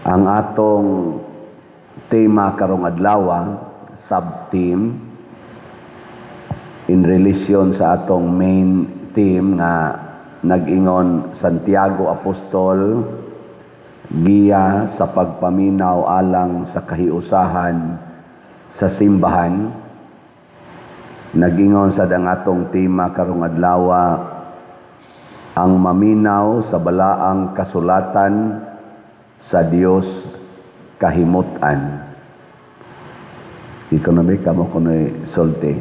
Ang atong tema karong adlaw, sub-theme, in relation sa atong main theme nga nag-ingon Santiago Apostol, giya sa pagpaminaw alang sa kahiusahan sa simbahan. Nag-ingon sa atong tema karong adlaw, ang maminaw sa balaang kasulatan sa Dios kahimutan. Ikaw na ba kamo kuno'y sulti?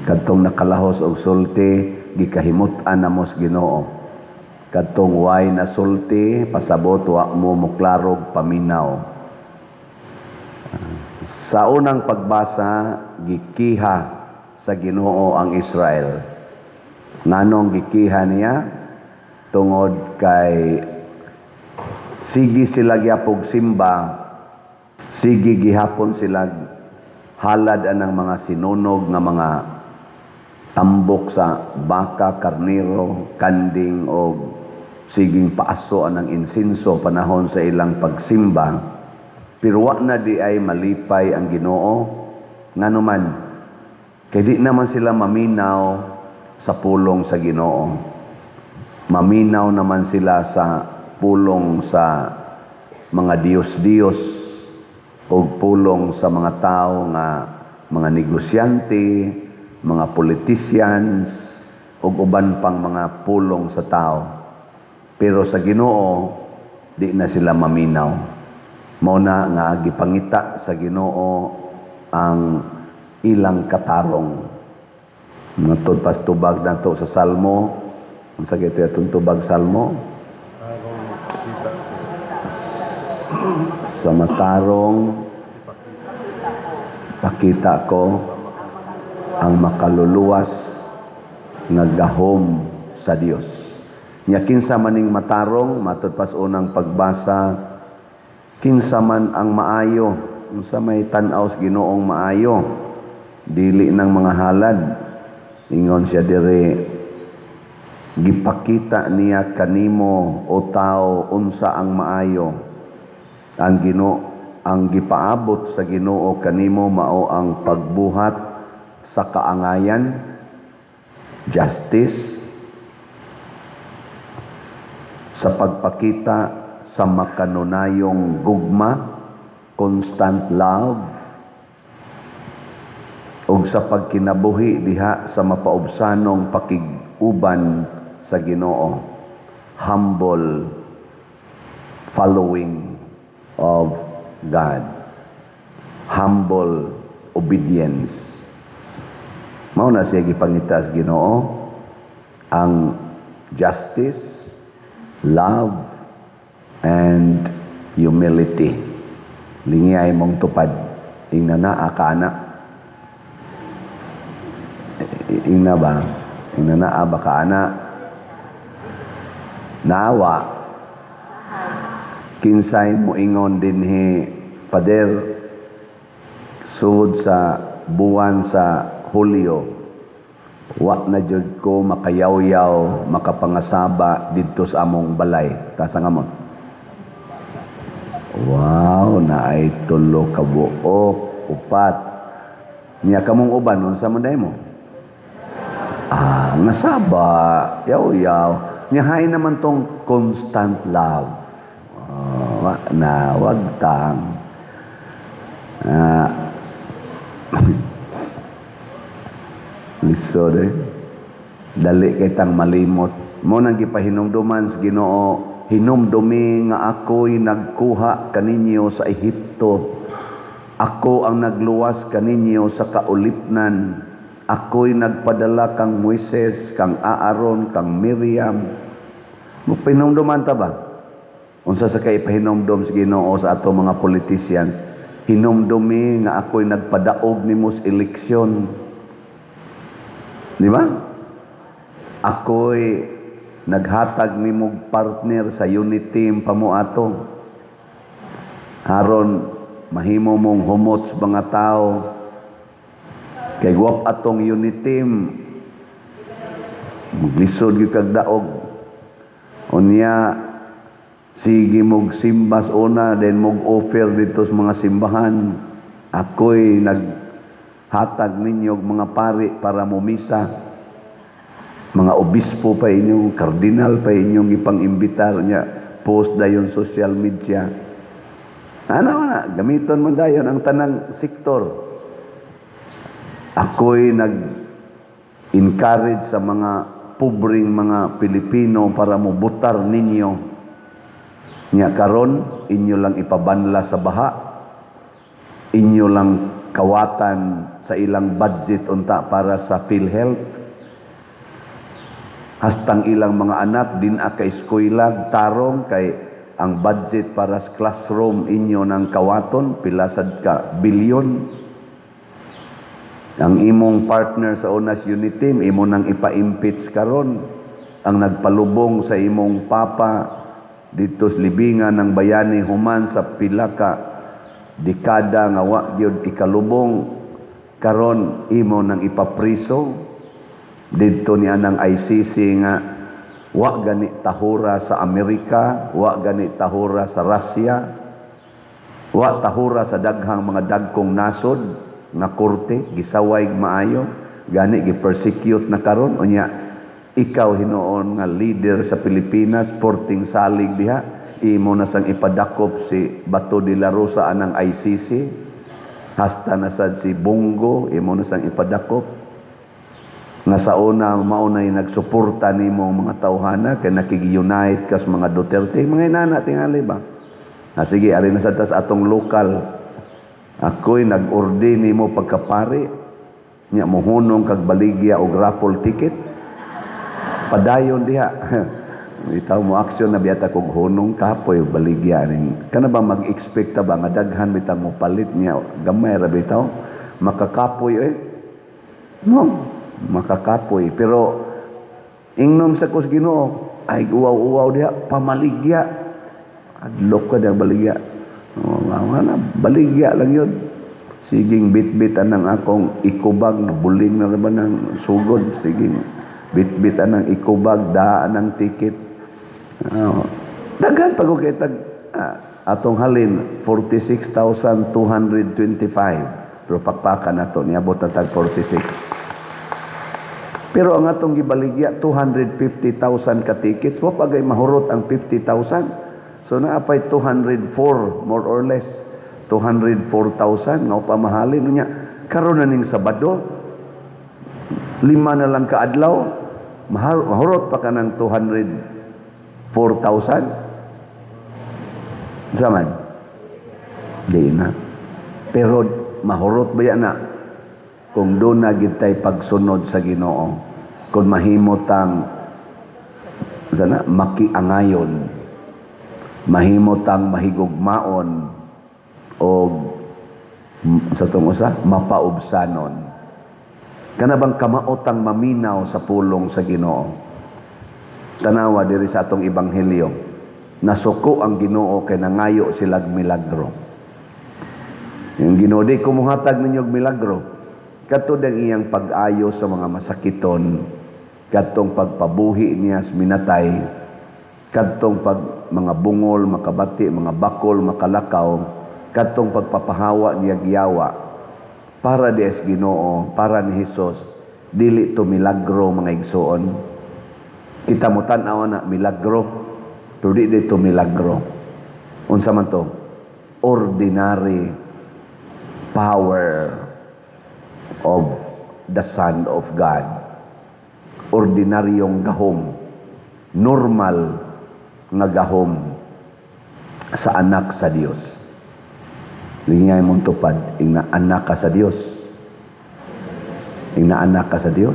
Kadtong nakalahos og sulti, gikahimutan na mos Ginoo. Kadtong way na sulti, pasabot wa mo muklarog paminaw. Sa unang pagbasa, gikiha sa Ginoo ang Israel. Nganong gikiha niya? Tungod kay sige sila gyapog simba, sige gihapon sila halad anang mga sinunog nga mga tambok sa baka, karnero, kanding o siging paaso anang insinso panahon sa ilang pagsimba. Pero wa na di ay malipay ang Ginoo nganuman. Kaya di naman sila maminaw sa pulong sa Ginoo. Maminaw naman sila sa pulong sa mga Diyos-Diyos o pulong sa mga tao nga mga negosyante, mga politicians, o uban pang mga pulong sa tao. Pero sa Ginoo, di na sila maminaw. Mao na nga gipangita sa Ginoo ang ilang katarong. Matod pas tubag nato sa Salmo. Unsa kay atong tubag Salmo? Sa matarong pakita ko ang makaluluwas nga gahom sa Dios. Nya kinsa maning matarong, matod pas unang pagbasa, kinsa man ang maayo, unsa may tan-aw sa Ginoong maayo, dili ng mga halad. Ingon siya dire, gipakita niya kanimo o tao unsa ang maayo. Ang ang gipaabot sa Ginoo kanimo mao ang pagbuhat sa kaangayan, justice, sa pagpakita sa makanunayong gugma, constant love, ug sa pagkinabuhi diha sa mapaubsanong pakiguban sa Ginoo, humble following of God, humble obedience. Mao na siya gipangita sa Ginoo ang justice, love, and humility. Lingiyay mong tupad. Ingna na akana. Ingna ba? Ingna na baka ana. Naawa. Kinsay mo ingon dinhi, Pader, sud sa buwan sa Hulyo, wa na jud ko makayaw-yaw, makapangasaba didto sa among balay. Tasa nga mo? Wow, naay tulo ka buok, upat. Niya kamong uban, unsa man day mo? Ngasaba, yaw-yaw. Niyahay naman tong constant love. Wag tang. Sorry. Dali kay tang malimot. Mo nang gipahinumduman sa Ginoo, hinumdumi nga ako'y nagkuha kaninyo sa Ehipto. Ako ang nagluwas kaninyo sa kaulipnan. Ako'y nagpadala kang Moises, kang Aaron, kang Miriam. Mo pinumduman ta ba? Unsa sa kay pahinumdum sa Ginoo sa ato mga politicians? Hinumdumi nga ako'y nagpadaog nimo sa eleksyon. Di ba? Ako'y naghatag nimo partner sa unit team pamuato. Aron mahimo mong humot sa mga tao. Kay guwap atong unit team, Maglisod gyud kag daog. Unya sige mog simbas una, then mog offer dito sa mga simbahan. Ako'y naghatag ninyo mga pari para mumisa. Mga obispo pa inyong, kardinal pa inyong ipang-imbitar niya, post dayon social media. Ano na, gamiton mo dayon ang tanang sektor. Ako'y nag-encourage sa mga pobring mga Pilipino para mubutar ninyo. Nya karon inyo lang ipabanla sa baha, inyo lang kawatan sa ilang budget unta para sa PhilHealth. Hastang ilang mga anak din kay eskwela tarong kay ang budget para sa classroom inyo ng kawaton pila sad ka bilyon. Ang imong partner sa Unas Unity Team imo nang ipa-impeach karon. Ang nagpalubong sa imong papa dito sa libingan ng bayani human sa pila ka dekada nga wa gyud ikalubong, karon imo nang ipapriso dito ni anang ICC nga wa gani tahura sa Amerika, wa gani tahura sa Russia, wa tahura sa daghang mga dagkong nasod na korte gisaway maayo, gani gi-persecute na karon. Unya ikaw hinuon nga leader sa Pilipinas, porting salig diha, imo na sang ipadakop si Bato de la Rosa anang ICC, hasta na sad si Bongo imo na sang ipadakop. Nga sa una maunay nagsuporta nimo mga tawhana kay nakigi-unite kas mga Duterte, mga inana tingali ba. Sige, ari na sad tas atong lokal. Ako'y nag-ordain nimo pagkapari, nya mohunong kag baligya og raffle ticket. Padayon diha. Itaw mo aksyon na biyata kog hunong kapoy baligya ning. Kana ba mag-expect ta ba nga daghan bitaw mo palit niya gamay ra bitaw makakapoy no, makakapoy. Pero ingnom sa kus Ginoo ay uwaw-uwaw diha pamaligya. Adlok ka diha baligya. Na baligya lang yun. Siging bit-bit anang akong ikubag, buling na naman ng sugod. Siging bit-bit anang ikubag, daan ng ticket. Dagan pag ukitag atong halin 46,225. Pero pakpakan na to, niabot na tag 46. Pero ang atong gibaligya 250,000 ka tickets, wa pagay mahurot ang 50,000. So naapay 204 more or less 204,000 nga pamahalin niya. Karon na ning Sabado 5 na lang ka adlaw mahurot pa ka ng 204,000 zaman di na. Pero mahurot ba yan na kung doon na gitay pagsunod sa Ginoo, kung mahimot ang sana makiangayon, mahimot ang mahigugmaon o sa itong usa mapaubsanon. Kana bang kamaotang maminaw sa pulong sa Ginoo. Tanawa diri sa atong ebanghelyo, nasuko ang Ginoo kay nangayo silag milagro. Yung Ginoo di kumuhatag ninyo og milagro, katud ang iyang pag-ayo sa mga masakiton, katong pagpabuhi niya sa minatay, kadtong pag mga bungol makabati, mga bakol makalakaw, kadtong pagpapahawa niya giyawa para di es Ginoo, para ni Hesus, dili to milagro mga igsoon. Kita mo tan-aw na milagro, pero di to milagro. Unsa man to? Ordinary power of the Son of God. Ordinaryong gahom, normal nga gahom sa anak sa Dios. Lingay mong tupad, ing anak ka sa Dios. Ing anak ka sa Dios.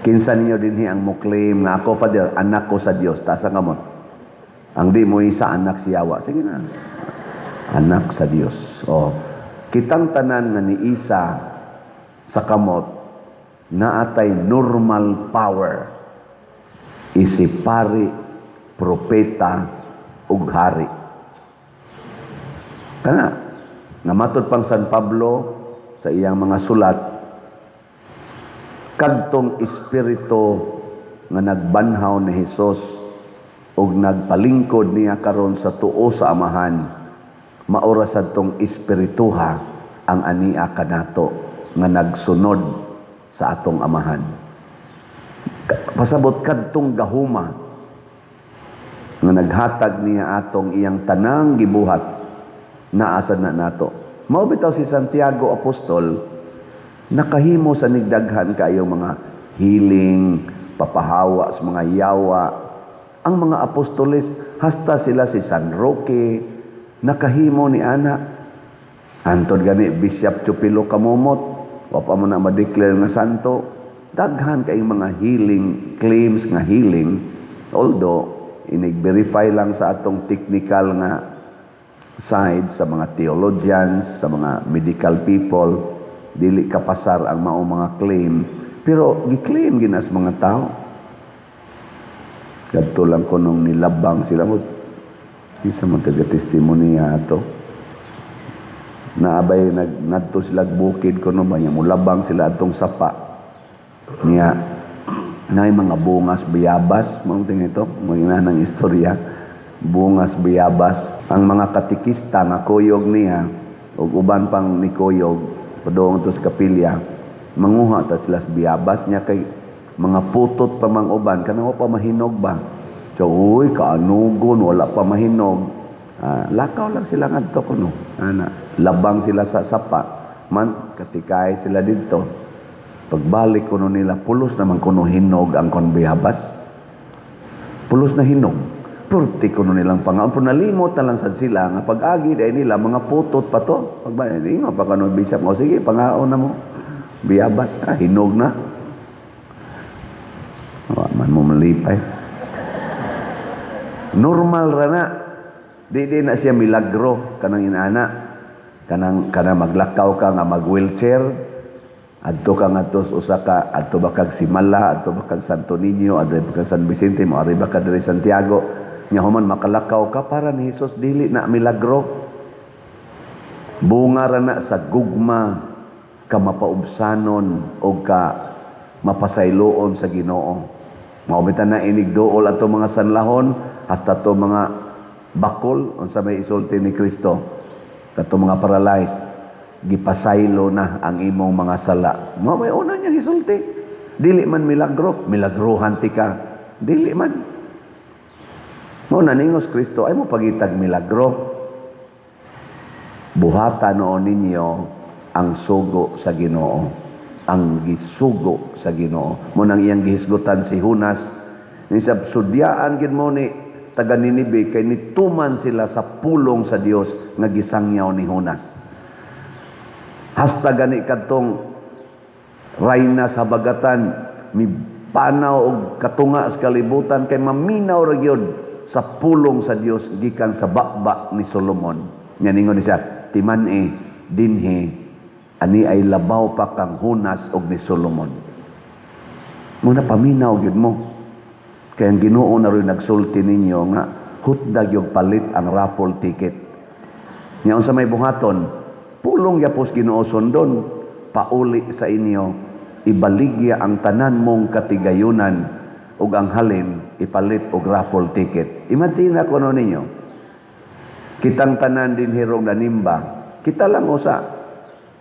Kinsa ninyo dinhi ang mo-claim nga ako, Father, anak ko sa Dios. Tasa ka mo. Ang di mo isa anak siyawa. Sige na. Anak sa Dios. O, kitang tanan nga ni Isa sa kamot na atay normal power. Isipari, propeta, ug hari. Kana, namatod pang San Pablo sa iyang mga sulat, kadtong espiritu nga nagbanhaw ni Hesus ug nagpalingkod niya karon sa tuo sa Amahan, maura sad tong espirituha ang ania kanato nga nagsunod sa atong Amahan. Pasabot kadtong gahuma nga naghatag niya atong iyang tanang gibuhat naa sad na nato. Mao bitaw si Santiago Apostol nakahimo sa nigdaghan kaayong mga healing, papahawa sa mga yawa. Ang mga apostoles, hasta sila si San Roque, nakahimo ni ana. Antod gani Bishop Chupilo Kamumot, wa pa man na ma-declare nga santo. Daghan kaayong mga healing claims nga healing, although inig-verify lang sa atong technical nga side sa mga theologians, sa mga medical people, dili kapasar ang mao mga claim, pero gi-claim ginas mga tao. Kadto lang ko nung nilabang sila mo, isa man taga-testimonya ato. Naabay ngadto sila bukid ko no ba nya mulabang sila atong sapa. Niya nay mga bungas biyabas, mao ting ito, mga nang istorya. Bungas biyabas, ang mga katikista nga kuyog niya ug uban pang ni kuyog padung to sa kapilya, manguha ta sila sa biyabas niya kay mga putot pa mang uban kanang pa mahinog ba. So uy kaanugon wala pa mahinog. Lakaw lang sila ngadto kuno. Ana, labang sila sa sapa. Man katikay sila didto. Pagbalik kuno nila pulos naman kuno hinog ang kon biyabas. Pulos na hinog. Purti kuno nilang pangaon pero nalimot na lang sad sila nga pag-agi dai nila mga putot pa to. Pag ingo pa kanu bisap mo sige pangaon na mo. Biyabas hinog na. Wa man mo malipay. Normal ra na. Di na siya milagro kanang inana. Kanang maglakaw ka nga mag-wheelchair. Adto ka nga tos usa ka adto ba kag Simala, adto ba kag Santo Niño, adto ba kag San Vicente, mo ari ba ka diri Santiago. Nya human makalakaw ka para ni Hesus dili na milagro. Bunga ra na sa gugma ka mapaubsanon o ka mapasayloon sa Ginoo. Maubitan na inigdool ato mga sanlahon hasta to mga bakol unsa may isulti ni Kristo. Kato mga paralyzed gipasaylo na ang imong mga sala. Mao may una niya isulti. Dili man milagro, milagrohan ti ka. Dili man. Mao naningos Kristo ay mo pagitag milagro. Buhata noon ninyo ang sugo sa Ginoo, ang gisugo sa Ginoo. Mo nang iyang gihisgutan si Hunas, ni sabsudyaan gid mo ni taga Ninibe kay nituman sila sa pulong sa Dios nga gisangyaw ni Hunas. Hasta gani kadtong rayna sa bagatan mi panaw og katunga sa kalibutan kay maminaw ra gyud sa pulong sa Dios gikan sa bakba ni Solomon. Nya ningon siya, timan dinhi ani ay labaw pa kang Hunas og ni Solomon. Muna paminaw gyud mo. Kaya ang Ginoo na rin nagsulti ninyo nga hutdag yung palit ang raffle ticket. Nya unsa may buhaton, pulong yapos Ginoo sundon, pauli sa inyo, ibaligya ang tanan mong katigayunan ug ang halin ipalit og raffle ticket. Imagine ako no ninyo. Kitang tanan din hirong nanimba. Kita lang usa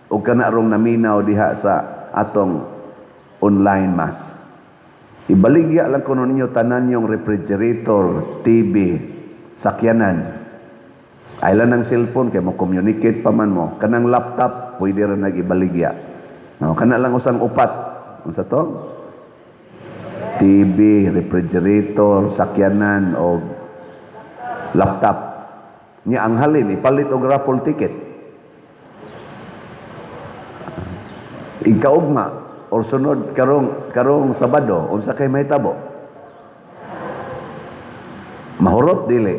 ug kana rong naminaw diha sa atong online mass. Ibaligya lang kuno ninyo tanan yung refrigerator, TV, sakyanan. Aylan ng cellphone kay mo communicate pa man mo. Kanang laptop pwede ra nagibaligya. No, kana lang usang upat. Unsa to? TV, refrigerator, sakyanan o laptop. Nya ang halin ipalit og raffle ticket. Ikaugma or sunod karong Sabado unsa kay mahitabo? Mahurot dili.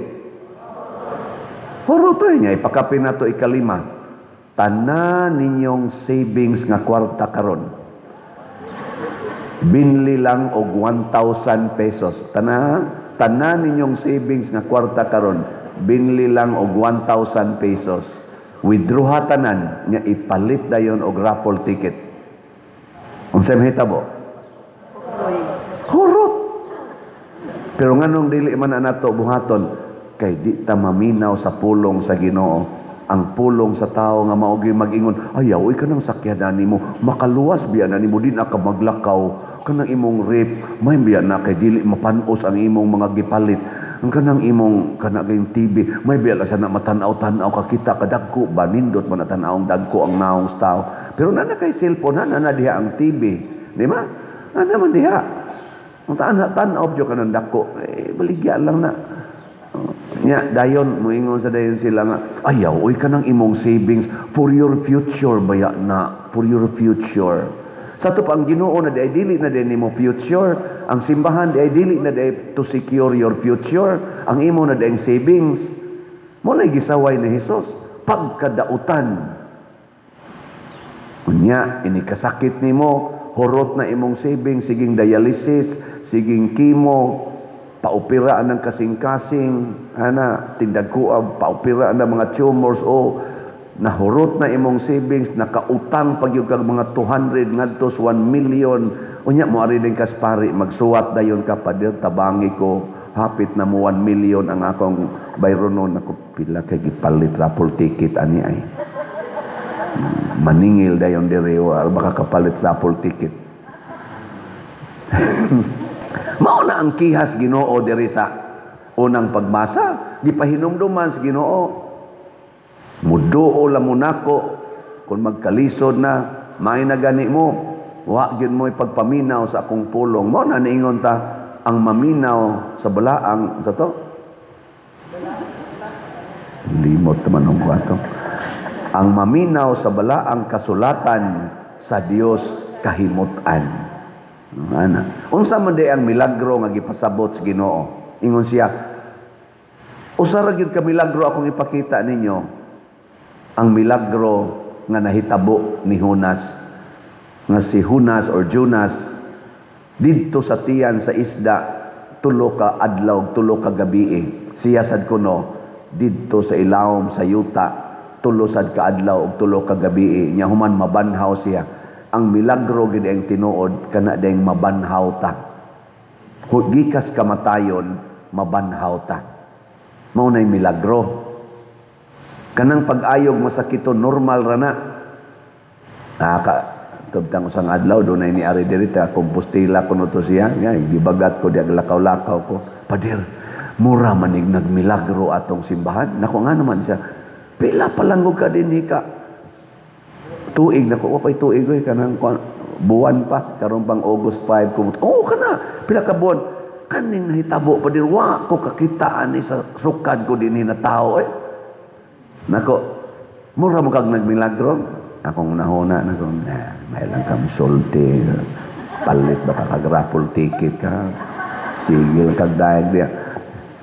Hurot niya ipakapin nato ikalima. Tanan ninyong savings nga kwarta karon. Binli lang og 1,000 pesos. Tanan ninyong savings nga kwarta karon. Binli lang og 1,000 pesos. Withdraw tanan nya ipalit dayon og raffle ticket. Unsay mahitabo? Hurot. Pero nganong dili man na nato buhaton kay di ta maminaw sa pulong sa Ginoo. Ang pulong sa tao nga maogi mag-ingon, ayaw ka nang sakyanan nimo, makaluwas biya na nimo, di na ka maglakaw, kanang imong rape, may biya na kay dili mapanos ang imong mga gipalit, ang kanang imong kanang TV, may biya la sana matanaw-tanaw ka kita kadagko ba nindot man natanaw dagko ang naong tao. Pero na kay cellphone na diha ang TV, di ba? Ana man diha. Ang tanaw jud kanang dako, baligya lang na. Nya dayon moingon sa dayon sila nga ayaw ka nang imong savings for your future baya na, for your future. Sa to pa ang Ginoo na di dili na din nimo future, ang simbahan di dili na di to secure your future, ang imo na di savings. Mo lay gisaway ni Hesus pagkadautan. Unya ini kasakit nimo, hurot na imong savings, siging dialysis, siging chemo, paupiraan ng kasing-kasing, tindagkuab, paupiraan ng mga tumors, nahurot na imong savings, nakautang pag yung kag mga 200 ngadtos 1 million, unya mo ari din kaspari, magsuwat dayon ka pa dir, tabangi ko, hapit na mo 1 million ang akong bayronon, ako pila kay gipalit raffle ticket ani ay. Maningil dayon diri, baka kapalit raffle ticket. Mao na ang kihas Ginoo diri sa unang pagbasa, gipahinumduman sa Ginoo. Muduo la mo nako kung magkalisod na may na gani mo, wa gyud mo ipagpaminaw sa akong pulong. Mao na niingon ta ang maminaw sa balaang sa to. Limot man ang kwato. Ang maminaw sa balaang kasulatan sa Dios kahimutan. Ana. Unsa man di ang milagro nga gipasabot sa Ginoo? Ingon siya, usa ra gyud ka milagro akong ipakita ninyo. Ang milagro nga nahitabo ni Jonas. Nga si Jonas or Jonas didto sa tiyan sa isda tulo ka adlaw, tulo ka gabi. Siya sad kuno didto sa ilawom sa yuta tulo sad ka adlaw ug tulo ka gabi. Nya human mabanhaw siya. Ang milagro gid ang tinuod kana dayang mabanhaw ta. Gikas kamatayon mabanhaw ta. Mao nay milagro. Kanang pag-ayog masakiton normal ra na. Tubtang usang adlaw do nay ni ari diri ta kompostila kuno to siya. Gibagat ko diag lakaw-lakaw ko. Pader, mura manig nagmilagro atong simbahan. Nako nga naman siya. Pila pa lang ka dinhi ka. Tuig na ko, wapay tuig ko, kanang buwan pa, karon pang August 5, kana, pila ka buwan, kaning nahitabo pa din, ko kakitaan ni sa sukad ko din na tao, Nako, mura mo kag nagmilagro, akong nahuna, may lang kang sulti, palit baka kag raffle ticket ka, sigil kag dahil diya.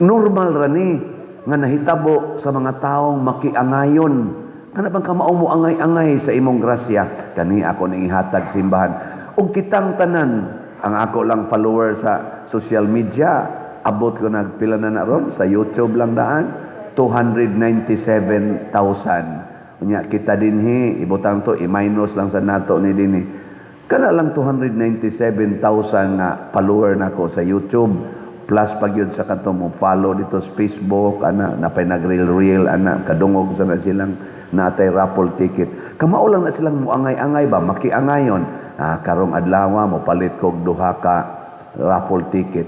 Normal rani, nga nahitabo sa mga taong makiangayon, kana bang kamao mo angay-angay sa imong grasya, kani ako ning ihatag simbahan. Ug kitang tanan, ang ako lang follower sa social media, abot ko nagpila na ron sa YouTube lang daan, 297,000. Unya kita dinhi, ibutang to, i-minus lang sa nato ni dinhi. Kana lang 297,000 nga follower nako sa YouTube. Plus pag yun sa katong follow dito sa Facebook, napay nag-reel, kadungog sa na silang natay raffle ticket. Kamao lang na silang muangay-angay ba, makiangayon. Karong adlaw mo palit kog duha ka raffle ticket.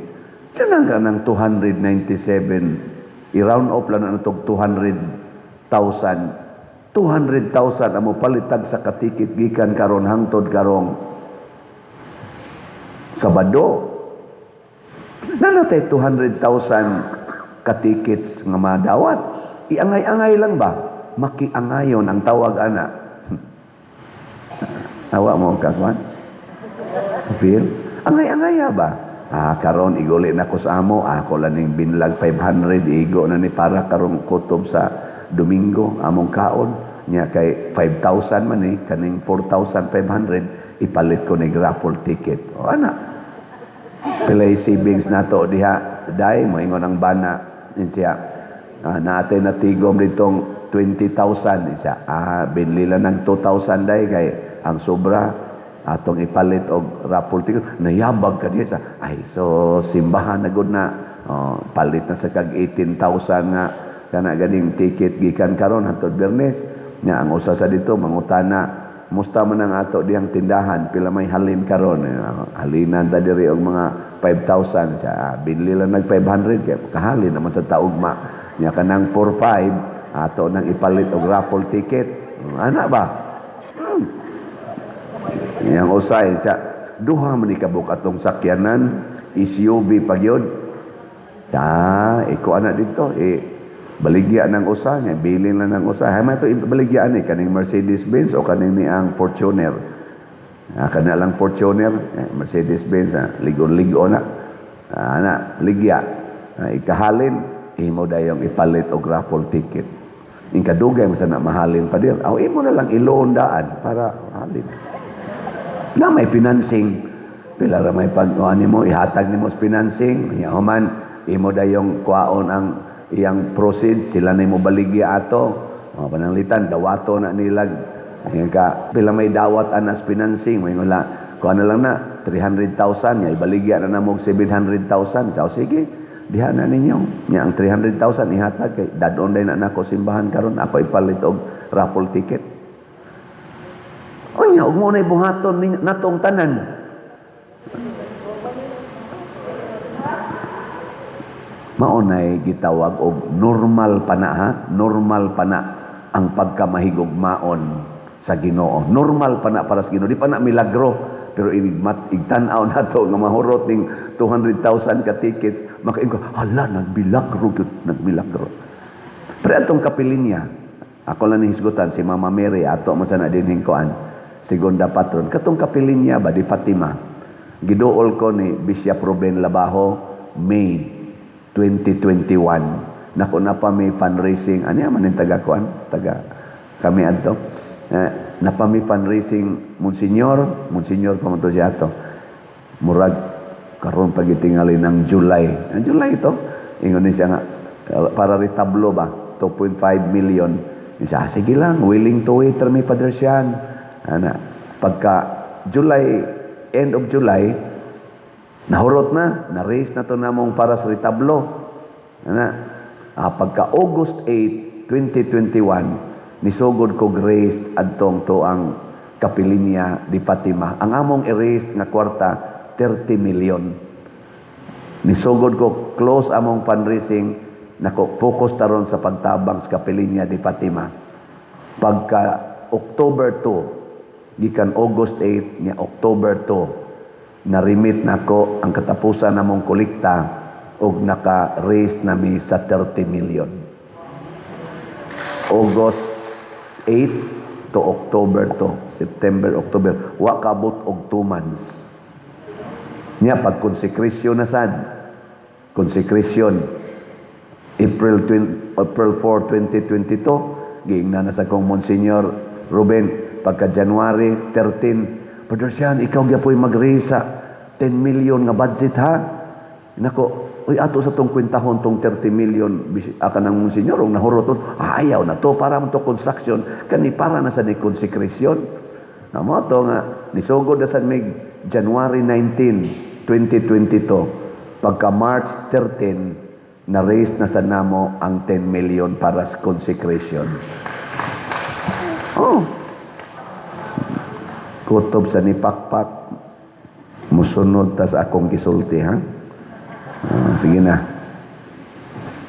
Siya nga ng 297, i-round off lang na itong 200,000. 200,000 ang mo palitag sa katikit gikan karon hangtod karong Sabado. Nanatay 200,000 katikits nga madawat. Iangay-angay lang ba? Makiangayon ang tawag ana. Awa mo kakwan? Feel? Angay-angay ba? Karon iguli na ko sa amo, ako lang ning binlag 500 igo na ni para karong kutob sa Domingo among kaon nya kay 5,000 man kaning 4,500 ipalit ko ni raffle ticket. O ana. Pilay savings nato diha dai mo ingon ang bana siya. Naatay na tigom ditong 20,000 isa. Binli lang ng 2,000 day kay ang sobra atong ipalit og raffle ticket, nayabag ka diya sa, ay, so, simbahan na gud na, palit na sa kag 18,000 nga, kana ganing ticket gikan karon hangtod Biyernes nya ang usa sa dito mangutana musta man ang ato diyang tindahan pila may halin karon halinan ta diri og mga 5,000 sa binli lang nag 500 kay kahalin naman sa taugma nya kanang 4-5 ato nang ipalit og raffle ticket ana ba yang usay sa duha man ikabuk atong sakyanan SUV pagyod iko ana dito baligya ng usa niya, bilin lang ng usa. Hay man ito baligya ni kaning Mercedes-Benz o kaning ni ang Fortuner. Kana lang Fortuner, Mercedes-Benz, ligon-ligo na. Ligya. Ikahalin, imo dayong ipalit og raffle ticket. Ing kadugay mo sana mahalin pa dir. Aw imo na lang i-loan daan para mahalin. Na may financing. Pila ra may pag-ani mo ihatag nimo sa financing, nya human imo dayong kuaon ang iyang proceeds sila na mo baligya ato pananglitan dawato na nilag ka pila may dawat anas financing may wala kuha na lang na 300,000 nya ibaligya na namog 700,000 so sige diha na ninyo nya ang 300,000 ihatag kay dadon day na nako simbahan karon ako ipalit og raffle ticket unya ug mo na buhaton natong tanan. Maunay gitawag og normal pa na ha? Normal pa na ang pagkamahigugmaon sa Ginoo. Normal pa na para sa Ginoo. Di pa na milagro. Pero igtanaw na to nga mahurot ning 200,000 ka tickets. Makain ko, hala, nagmilagro. Pero atong kapilinya, ako lang hisgutan, si Mama Mary, ato mo sana din hingkoan, segunda patron. Katong kapilinya ba, di Fatima. Gidool ko ni Bishop Ruben Labajo, May 2021 nako na pa may fundraising ani man ning taga kami adto na pa may fundraising Monsignor pa man to siya ato murag karon pagitingali ng July ito ingon ni siya nga para retablo ba 2.5 million siya sige lang willing to wait may Padre siyan ana pagka July end of July nahurot na raise na to namong para sa retablo. Pagka August 8, 2021, nisugod ko raise adtong to ang kapilinya di Fatima. Ang among erase nga kwarta 30 million. Nisugod ko close among fundraising nako focus taron sa pagtabang sa kapilinya di Fatima. Pagka October 2, gikan August 8 nya October 2 na-remit nako ang katapusan namong kolekta og naka-raise nami sa 30 million. August 8 to October 2, September, October, wa kabot og 2 months. Nya pag konsekresyon na sad. Konsekresyon April 4, 2022, giingnan na sa kong Monsignor Ruben pagka January 13 Brother Sian, ikaw gyapoy mag-raise 10 million nga budget ha. Nako, uy ato sa tong kwentahon tong 30 million aka nang Monsignor ug nahuroton. Ayaw na to para mo to construction kani para na sa ni konsekresyon. Namo to nga nisugod na sa mig January 19, 2022. Pagka March 13 na raise na sa namo ang 10 million para sa consecration. Kutob sa nipakpak musunod tas akong gisulti ha. Sige na.